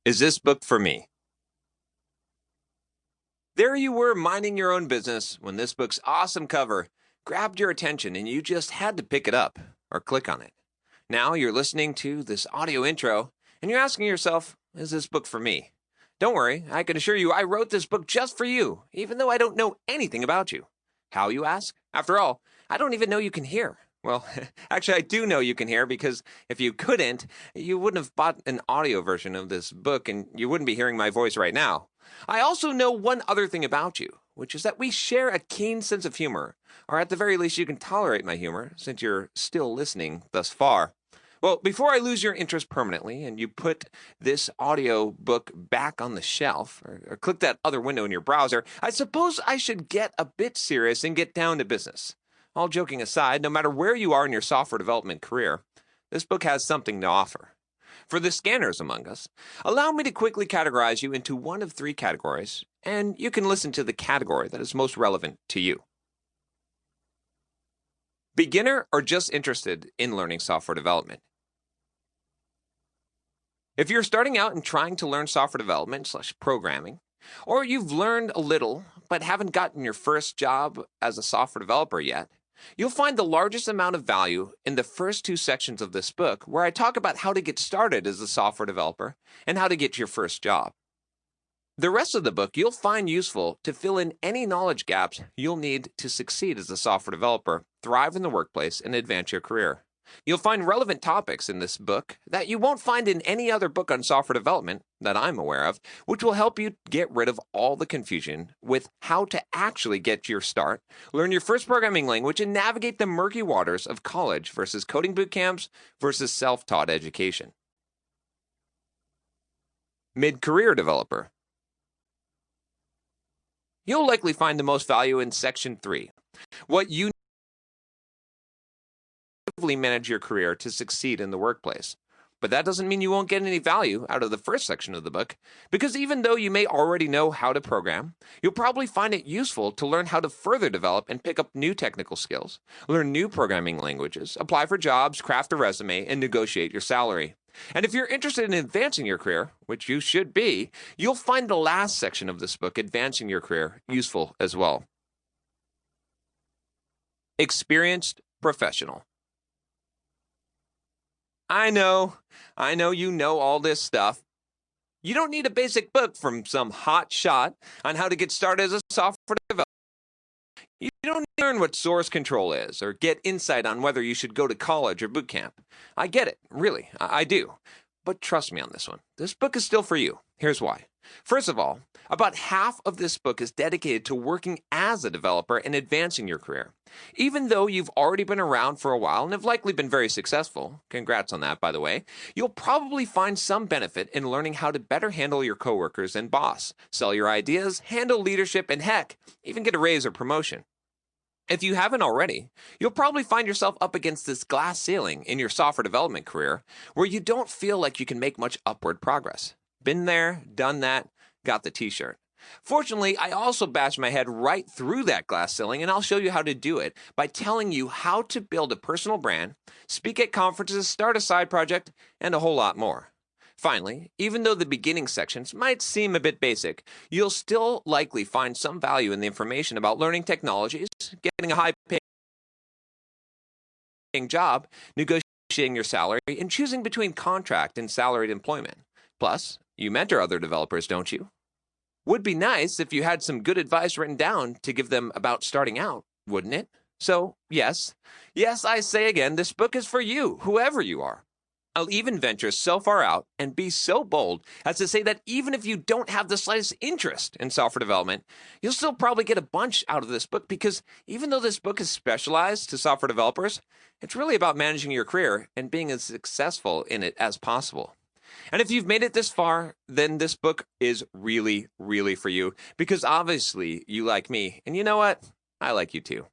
Is this book for me? There you were minding your own business when this book's awesome cover grabbed your attention and you just had to pick it up or click on it. Now you're listening to this audio intro and you're asking yourself, is this book for me? Don't worry, I can assure you I wrote this book just for you, even though I don't know anything about you. How, you ask? After all, I don't even know you can hear. Well, actually, I do know you can hear because if you couldn't, you wouldn't have bought an audio version of this book and you wouldn't be hearing my voice right now. I also know one other thing about you, which is that we share a keen sense of humor, or at the very least you can tolerate my humor since you're still listening thus far. Well, before I lose your interest permanently and you put this audio book back on the shelf or click that other window in your browser, I suppose I should get a bit serious and get down to business. All joking aside, no matter where you are in your software development career, this book has something to offer. For the scanners among us, allow me to quickly categorize you into one of three categories, and you can listen to the category that is most relevant to you. Beginner or just interested in learning software development? If you're starting out and trying to learn software development/programming, or you've learned a little but haven't gotten your first job as a software developer yet, you'll find the largest amount of value in the first two sections of this book where I talk about how to get started as a software developer and how to get your first job. The rest of the book you'll find useful to fill in any knowledge gaps you'll need to succeed as a software developer, thrive in the workplace, and advance your career. You'll find relevant topics in this book that you won't find in any other book on software development that I'm aware of, which will help you get rid of all the confusion with how to actually get your start, learn your first programming language, and navigate the murky waters of college versus coding boot camps versus self-taught education. Mid-career developer. You'll likely find the most value in Section 3. What you manage your career to succeed in the workplace. But that doesn't mean you won't get any value out of the first section of the book, because even though you may already know how to program, you'll probably find it useful to learn how to further develop and pick up new technical skills, learn new programming languages, apply for jobs, craft a resume, and negotiate your salary. And if you're interested in advancing your career, which you should be, you'll find the last section of this book, Advancing Your Career, useful as well. Experienced professional. I know you know all this stuff. You don't need a basic book from some hot shot on how to get started as a software developer. You don't need to learn what source control is or get insight on whether you should go to college or boot camp. I get it, really, I do. But trust me on this one. This book is still for you. Here's why. First of all, about half of this book is dedicated to working as a developer and advancing your career. Even though you've already been around for a while and have likely been very successful, congrats on that, by the way, you'll probably find some benefit in learning how to better handle your coworkers and boss, sell your ideas, handle leadership, and heck, even get a raise or promotion. If you haven't already, you'll probably find yourself up against this glass ceiling in your software development career where you don't feel like you can make much upward progress. Been there, done that, got the t-shirt. Fortunately, I also bashed my head right through that glass ceiling, and I'll show you how to do it by telling you how to build a personal brand, speak at conferences, start a side project, and a whole lot more. Finally, even though the beginning sections might seem a bit basic, you'll still likely find some value in the information about learning technologies, getting a high-paying job, negotiating your salary, and choosing between contract and salaried employment. Plus, you mentor other developers, don't you? Would be nice if you had some good advice written down to give them about starting out, wouldn't it? So, yes, I say again, this book is for you, whoever you are. I'll even venture so far out and be so bold as to say that even if you don't have the slightest interest in software development, you'll still probably get a bunch out of this book because even though this book is specialized to software developers, it's really about managing your career and being as successful in it as possible. And if you've made it this far, then this book is really, really for you because obviously you like me. And you know what? I like you too.